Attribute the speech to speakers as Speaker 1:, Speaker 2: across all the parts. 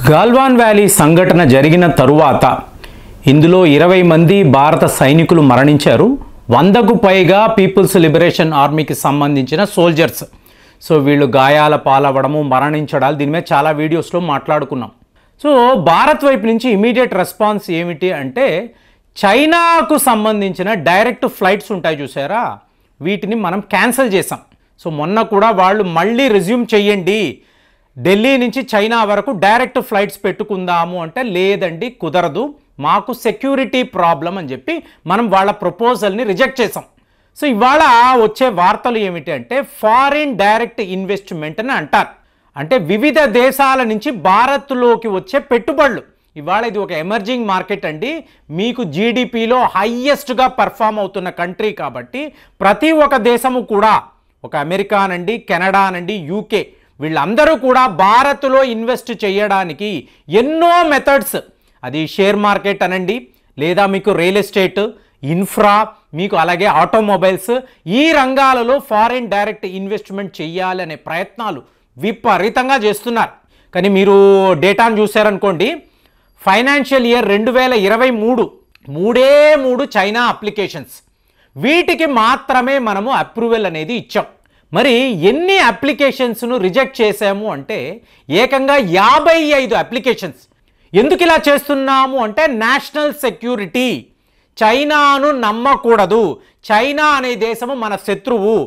Speaker 1: Galwan valley సంఘటన జరిగిన తరువాత ఇందులో 20 మంది భారత సైనికులు మరణించారు. 100కు పైగా పీపుల్స్ లిబరేషన్ ఆర్మీకి సంబంధించిన సోల్జర్స్. సో వీళ్ళు గాయాల పాలవడము, మరణించడాలు, దీని మీద చాలా వీడియోస్లో మాట్లాడుకున్నాం. సో భారత్ వైపు నుంచి ఇమీడియట్ రెస్పాన్స్ ఏమిటి అంటే, చైనాకు సంబంధించిన డైరెక్ట్ ఫ్లైట్స్ ఉంటాయి చూసారా, వీటిని మనం క్యాన్సిల్ చేసాం. సో మొన్న కూడా వాళ్ళు మళ్ళీ రిజ్యూమ్ చేయండి, ఢిల్లీ నుంచి చైనా వరకు డైరెక్ట్ ఫ్లైట్స్ పెట్టుకుందాము అంటే, లేదండి కుదరదు, మాకు సెక్యూరిటీ ప్రాబ్లం అని చెప్పి మనం వాళ్ళ ప్రపోజల్ని రిజెక్ట్ చేసాం. సో ఇవాళ వచ్చే వార్తలు ఏమిటి అంటే, ఫారిన్ డైరెక్ట్ ఇన్వెస్ట్మెంట్ అని అంటారు. అంటే వివిధ దేశాల నుంచి భారత్లోకి వచ్చే పెట్టుబడులు. ఇవాళ ఇది ఒక ఎమర్జింగ్ మార్కెట్ అండి. మీకు జీడిపిలో హైయెస్ట్గా పర్ఫామ్ అవుతున్న కంట్రీ కాబట్టి ప్రతి ఒక్క దేశము కూడా, ఒక అమెరికా నండి, కెనడా నండి, యూకే, వీళ్ళందరూ కూడా భారత్లో ఇన్వెస్ట్ చేయడానికి ఎన్నో మెథడ్స్, అది షేర్ మార్కెట్ అనండి, లేదా మీకు రియల్ ఎస్టేట్, ఇన్ఫ్రా, మీకు అలాగే ఆటోమొబైల్స్, ఈ రంగాలలో ఫారిన్ డైరెక్ట్ ఇన్వెస్ట్మెంట్ చేయాలి అనే ప్రయత్నాలు విపరీతంగా చేస్తున్నారు. కానీ మీరు డేటాను చూసారనుకోండి, ఫైనాన్షియల్ ఇయర్ 2023 చైనా అప్లికేషన్స్, వీటికి మాత్రమే మనము అప్రూవల్ అనేది ఇచ్చాం. మరి ఎన్ని అప్లికేషన్స్ను రిజెక్ట్ చేసాము అంటే, ఏకంగా 55 అప్లికేషన్స్. ఎందుకు ఇలా చేస్తున్నాము అంటే, నేషనల్ సెక్యూరిటీ, చైనాను నమ్మకూడదు, చైనా అనే దేశము మన శత్రువు.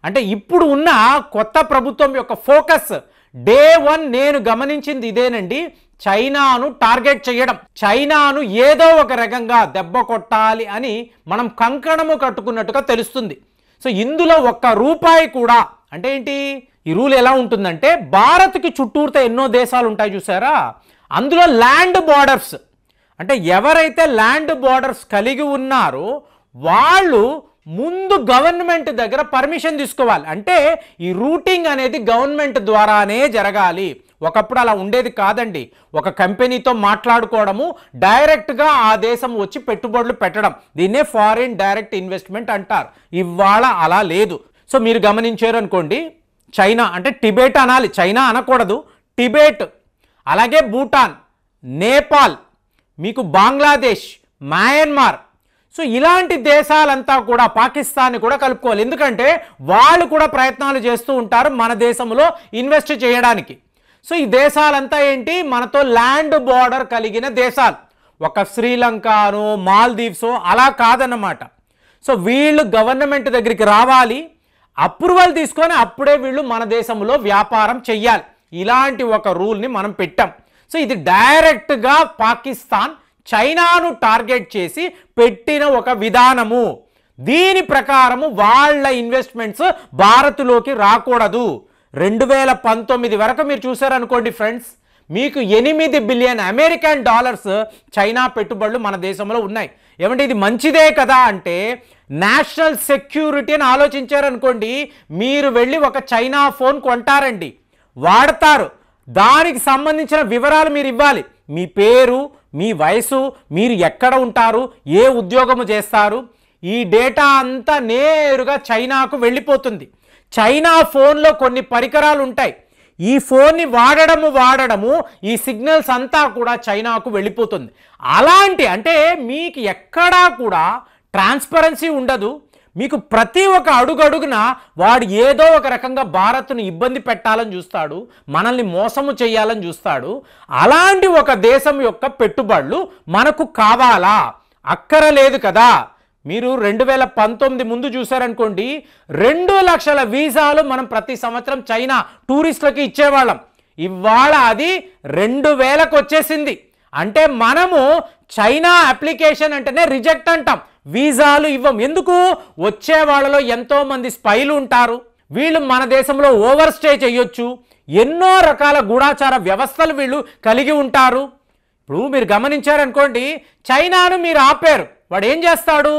Speaker 1: అంటే ఇప్పుడు ఉన్న కొత్త ప్రభుత్వం యొక్క ఫోకస్ డే 1 నేను గమనించింది ఇదేనండి, చైనాను టార్గెట్ చేయడం, చైనాను ఏదో ఒక రకంగా దెబ్బ కొట్టాలి అని మనం కంకణము కట్టుకున్నట్టుగా తెలుస్తుంది. సో ఇందులో ఒక్క రూపాయి కూడా, అంటే ఏంటి ఈ రూల్ ఎలా ఉంటుందంటే, భారత్కి చుట్టూరుతో ఎన్నో దేశాలు ఉంటాయి చూసారా, అందులో ల్యాండ్ బార్డర్స్, అంటే ఎవరైతే ల్యాండ్ బార్డర్స్ కలిగి ఉన్నారో వాళ్ళు ముందు గవర్నమెంట్ దగ్గర పర్మిషన్ తీసుకోవాలి. అంటే ఈ రూటింగ్ అనేది గవర్నమెంట్ ద్వారానే జరగాలి. ఒకప్పుడు అలా ఉండేది కాదండి. ఒక కంపెనీతో మాట్లాడుకోవడము, డైరెక్ట్గా ఆ దేశం వచ్చి పెట్టుబడులు పెట్టడం, దీన్నే ఫారిన్ డైరెక్ట్ ఇన్వెస్ట్మెంట్ అంటారు. ఇవాళ అలా లేదు. సో మీరు గమనించారు అనుకోండి, చైనా అంటే టిబెట్ అనాలి, చైనా అనకూడదు, టిబెట్, అలాగే భూటాన్, నేపాల్, మీకు బంగ్లాదేశ్, మయన్మార్, సో ఇలాంటి దేశాలంతా కూడా, పాకిస్తాన్ కూడా కలుపుకోవాలి. ఎందుకంటే వాళ్ళు కూడా ప్రయత్నాలు చేస్తూ ఉంటారు మన దేశంలో ఇన్వెస్ట్ చేయడానికి. సో ఈ దేశాలంతా ఏంటి, మనతో ల్యాండ్ బార్డర్ కలిగిన దేశాలు, ఒక శ్రీలంకను, మాల్దీవ్స్ అలా కాదన్నమాట. సో వీళ్ళు గవర్నమెంట్ దగ్గరికి రావాలి, అప్రూవల్ తీసుకొని అప్పుడే వీళ్ళు మన దేశంలో వ్యాపారం చెయ్యాలి. ఇలాంటి ఒక రూల్ని మనం పెట్టాం. సో ఇది డైరెక్ట్గా పాకిస్తాన్ చైనాను టార్గెట్ చేసి పెట్టిన ఒక విధానము. దీని ప్రకారము వాళ్ళ ఇన్వెస్ట్మెంట్స్ భారత్లోకి రాకూడదు. 2019 వరకు మీరు చూసారనుకోండి ఫ్రెండ్స్, మీకు 8 బిలియన్ అమెరికన్ డాలర్స్ చైనా పెట్టుబడులు మన దేశంలో ఉన్నాయి. ఏమంటే ఇది మంచిదే కదా అంటే, నేషనల్ సెక్యూరిటీ అని ఆలోచించారనుకోండి, మీరు వెళ్ళి ఒక చైనా ఫోన్ కొంటారండి, వాడతారు, దానికి సంబంధించిన వివరాలు మీరు ఇవ్వాలి, మీ పేరు, మీ వయసు, మీరు ఎక్కడ ఉంటారు, ఏ ఉద్యోగము చేస్తారు, ఈ డేటా అంతా నేరుగా చైనాకు వెళ్ళిపోతుంది. చైనా ఫోన్లో కొన్ని పరికరాలు ఉంటాయి, ఈ ఫోన్ని వాడడము ఈ సిగ్నల్స్ అంతా కూడా చైనాకు వెళ్ళిపోతుంది. అలాంటి, అంటే మీకు ఎక్కడా కూడా ట్రాన్స్పరెన్సీ ఉండదు. మీకు ప్రతి ఒక్క అడుగడుగున వాడు ఏదో ఒక రకంగా భారత్ను ఇబ్బంది పెట్టాలని చూస్తాడు, మనల్ని మోసము చేయాలని చూస్తాడు. అలాంటి ఒక దేశం యొక్క పెట్టుబడులు మనకు కావాలా? అక్కరలేదు కదా. మీరు 2019 ముందు చూసారనుకోండి, 2 లక్షల వీసాలు మనం ప్రతి సంవత్సరం చైనా టూరిస్టులకి ఇచ్చేవాళ్ళం. ఇవాళ అది 2000కు వచ్చేసింది. అంటే మనము చైనా అప్లికేషన్ అంటేనే రిజెక్ట్ అంటాం, వీసాలు ఇవ్వం. ఎందుకు? వచ్చే వాళ్ళలో ఎంతోమంది స్పైలు ఉంటారు, వీళ్ళు మన దేశంలో ఓవర్ స్టే చేయొచ్చు, ఎన్నో రకాల గూఢాచార వ్యవస్థలు వీళ్ళు కలిగి ఉంటారు. ఇప్పుడు మీరు గమనించారనుకోండి, చైనాను మీరు ఆపారు, వాడు ఏం చేస్తాడు,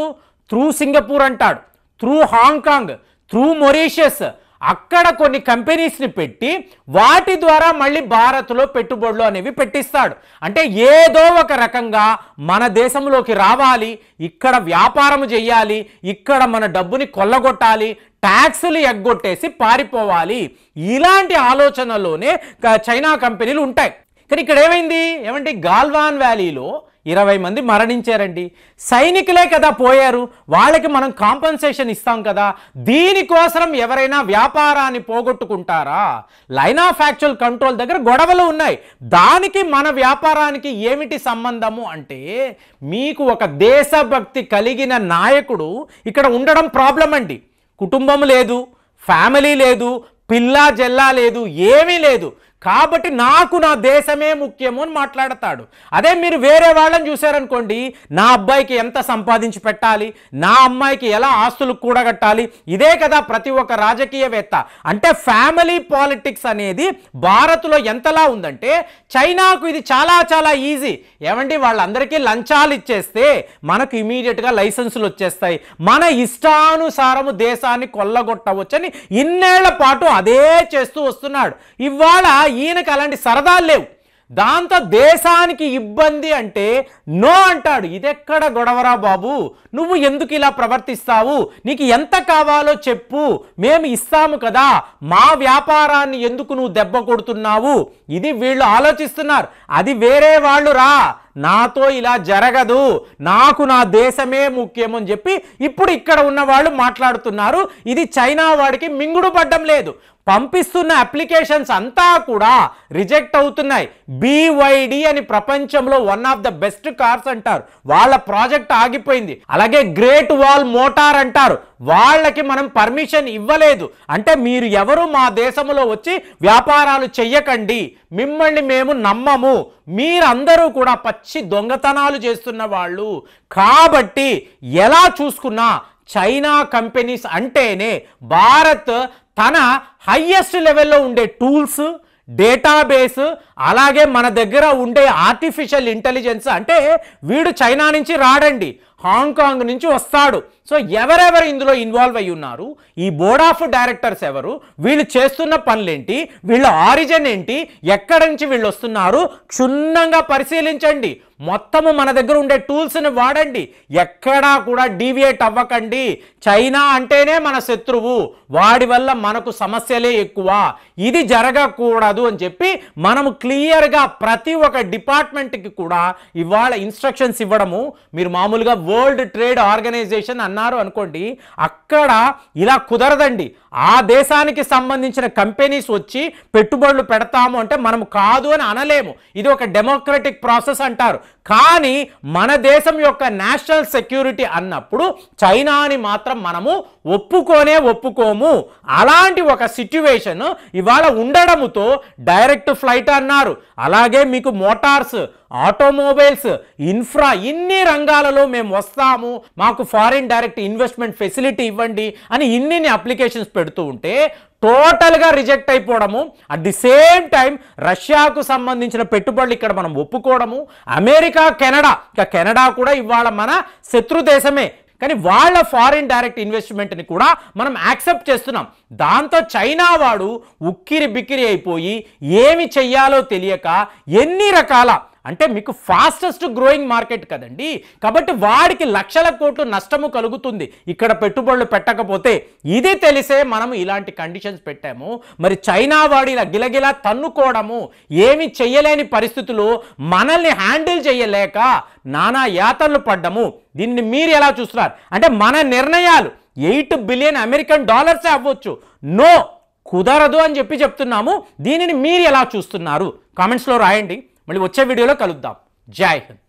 Speaker 1: త్రూ సింగపూర్ అంటాడు, త్రూ హాంకాంగ్, త్రూ మొరీషియస్, అక్కడ కొన్ని కంపెనీస్ని పెట్టి వాటి ద్వారా మళ్ళీ భారత్లో పెట్టుబడులు అనేవి పెట్టిస్తాడు. అంటే ఏదో ఒక రకంగా మన దేశంలోకి రావాలి, ఇక్కడ వ్యాపారం చేయాలి, ఇక్కడ మన డబ్బుని కొల్లగొట్టాలి, ట్యాక్సులు ఎగ్గొట్టేసి పారిపోవాలి. ఇలాంటి ఆలోచనలోనే చైనా కంపెనీలు ఉంటాయి. కానీ ఇక్కడ ఏమైంది ఏమంటే గాల్వాన్ వ్యాలీలో 20 మంది మరణించారండి. సైనికులే కదా పోయారు, వాళ్ళకి మనం కాంపన్సేషన్ ఇస్తాం కదా. దీనికోసం ఎవరైనా వ్యాపారాన్ని పోగొట్టుకుంటారా? లైన్ ఆఫ్ యాక్చువల్ కంట్రోల్ దగ్గర గొడవలు ఉన్నాయి. దానికి మన వ్యాపారానికి ఏమిటి సంబంధము అంటే, మీకు ఒక దేశభక్తి కలిగిన నాయకుడు ఇక్కడ ఉండడం ప్రాబ్లం అండి. కుటుంబం లేదు, ఫ్యామిలీ లేదు, పిల్లా జల్లా లేదు, ఏమీ లేదు. కాబట్టి నాకు నా దేశమే ముఖ్యము అని మాట్లాడతాడు. అదే మీరు వేరే వాళ్ళని చూశారనుకోండి, నా అబ్బాయికి ఎంత సంపాదించి పెట్టాలి, నా అమ్మాయికి ఎలా ఆస్తులు కూడగట్టాలి, ఇదే కదా ప్రతి ఒక్క రాజకీయవేత్త. అంటే ఫ్యామిలీ పాలిటిక్స్ అనేది భారత్లో ఎంతలా ఉందంటే, చైనాకు ఇది చాలా చాలా ఈజీ. ఏమండి, వాళ్ళందరికీ లంచాలు ఇచ్చేస్తే మనకు ఇమీడియట్గా లైసెన్సులు వచ్చేస్తాయి, మన ఇష్టానుసారము దేశాన్ని కొల్లగొట్టవచ్చని ఇన్నేళ్ల పాటు అదే చేస్తూ వస్తున్నాడు. ఇవాళ ఈయనకి అలాంటి సరదాలు లేవు. దాంతో దేశానికి ఇబ్బంది అంటే నో అంటాడు. ఇదెక్కడ గొడవరా బాబు, నువ్వు ఎందుకు ఇలా ప్రవర్తిస్తావు, నీకు ఎంత కావాలో చెప్పు, మేము ఇస్తాము కదా, మా వ్యాపారాన్ని ఎందుకు నువ్వు దెబ్బ కొడుతున్నావు, ఇది వీళ్ళు ఆలోచిస్తున్నారు. అది వేరే వాళ్ళు రా, నాతో ఇలా జరగదు, నాకు నా దేశమే ముఖ్యం అని చెప్పి ఇప్పుడు ఇక్కడ ఉన్న వాళ్ళు మాట్లాడుతున్నారు. ఇది చైనా వాడికి మింగుడు పడ్డం లేదు. పంపిస్తున్న అప్లికేషన్స్ అంతా కూడా రిజెక్ట్ అవుతున్నాయి. BYD అని ప్రపంచంలో one of the best cars అంటారు, వాళ్ళ ప్రాజెక్ట్ ఆగిపోయింది. అలాగే గ్రేట్ వాల్ మోటార్ అంటారు, వాళ్ళకి మనం పర్మిషన్ ఇవ్వలేదు. అంటే మీరు ఎవరు మా దేశంలో వచ్చి వ్యాపారాలు చెయ్యకండి, మిమ్మల్ని మేము నమ్మము, మీరందరూ కూడా పచ్చి దొంగతనాలు చేస్తున్న వాళ్ళు. కాబట్టి ఎలా చూసుకున్నా చైనా కంపెనీస్ అంటేనే భారత్ తన హైయెస్ట్ లెవెల్లో ఉండే టూల్స్, డేటాబేస్, అలాగే మన దగ్గర ఉండే ఆర్టిఫిషియల్ ఇంటెలిజెన్స్, అంటే వీడు చైనా నుంచి రాడండి, హాంకాంగ్ నుంచి వస్తాడు. సో ఎవరెవరు ఇందులో ఇన్వాల్వ్ అయ్యి ఉన్నారు, ఈ బోర్డ్ ఆఫ్ డైరెక్టర్స్ ఎవరు, వీళ్ళు చేస్తున్న పనులేంటి, వీళ్ళ ఆరిజిన్ ఏంటి, ఎక్కడి నుంచి వీళ్ళు వస్తున్నారు, క్షుణ్ణంగా పరిశీలించండి. మొత్తము మన దగ్గర ఉండే టూల్స్ని వాడండి, ఎక్కడా కూడా డీవియేట్ అవ్వకండి. చైనా అంటేనే మన శత్రువు, వాడి వల్ల మనకు సమస్యలే ఎక్కువ, ఇది జరగకూడదు అని చెప్పి మనము క్లియర్గా ప్రతి ఒక్క డిపార్ట్మెంట్కి కూడా ఇవాళ ఇన్స్ట్రక్షన్స్ ఇవ్వడము. మీరు మామూలుగా వరల్డ్ ట్రేడ్ ఆర్గనైజేషన్ అన్నారు అనుకోండి, అక్కడ ఇలా కుదరదండి. ఆ దేశానికి సంబంధించిన కంపెనీస్ వచ్చి పెట్టుబడులు పెడతాము అంటే మనం కాదు అని అనలేము. ఇది ఒక డెమోక్రటిక్ ప్రాసెస్ అంటారు. కానీ మన దేశం యొక్క నేషనల్ సెక్యూరిటీ అన్నప్పుడు చైనాని మాత్రం మనము ఒప్పుకోము. అలాంటి ఒక సిట్యువేషన్ ఇవాళ ఉండడముతో డైరెక్ట్ ఫ్లైట్ అన్నారు, అలాగే మీకు మోటార్స్, ఆటోమొబైల్స్, ఇన్ఫ్రా, ఇన్ని రంగాలలో మేము వస్తాము, మాకు ఫారిన్ డైరెక్ట్ ఇన్వెస్ట్మెంట్ ఫెసిలిటీ ఇవ్వండి అని ఇన్ని అప్లికేషన్స్ పెడుతూ ఉంటే టోటల్గా రిజెక్ట్ అయిపోవడము. అట్ ది సేమ్ టైం రష్యాకు సంబంధించిన పెట్టుబడులు ఇక్కడ మనం ఒప్పుకోవడము. అమెరికా, కెనడా కూడా ఇవాళ మన శత్రు దేశమే, కానీ వాళ్ళ ఫారిన్ డైరెక్ట్ ఇన్వెస్ట్మెంట్ని కూడా మనం యాక్సెప్ట్ చేస్తున్నాం. దాంతో చైనా వాడు ఉక్కిరి బిక్కిరి అయిపోయి ఏమి చెయ్యాలో తెలియక ఎన్ని రకాల, అంటే మీకు ఫాస్టెస్ట్ గ్రోయింగ్ మార్కెట్ కదండి, కాబట్టి వాడికి లక్షల కోట్లు నష్టము కలుగుతుంది ఇక్కడ పెట్టుబడులు పెట్టకపోతే. ఇది తెలిసే మనం ఇలాంటి కండిషన్స్ పెట్టాము. మరి చైనా వాడి ఇలా గిలగిలా తన్నుకోవడము, ఏమి చెయ్యలేని పరిస్థితులు, మనల్ని హ్యాండిల్ చేయలేక నానా యాతనలు పడ్డము. దీన్ని మీరు ఎలా చూస్తున్నారు? అంటే మన నిర్ణయాలు $8 బిలియన్ అమెరికన్ డాలర్సే అవ్వచ్చు, నో కుదరదు అని చెప్పి చెప్తున్నాము. దీనిని మీరు ఎలా చూస్తున్నారు? కామెంట్స్లో రాయండి. మళ్ళీ వచ్చే వీడియోలో కలుద్దాం. జై హింద్.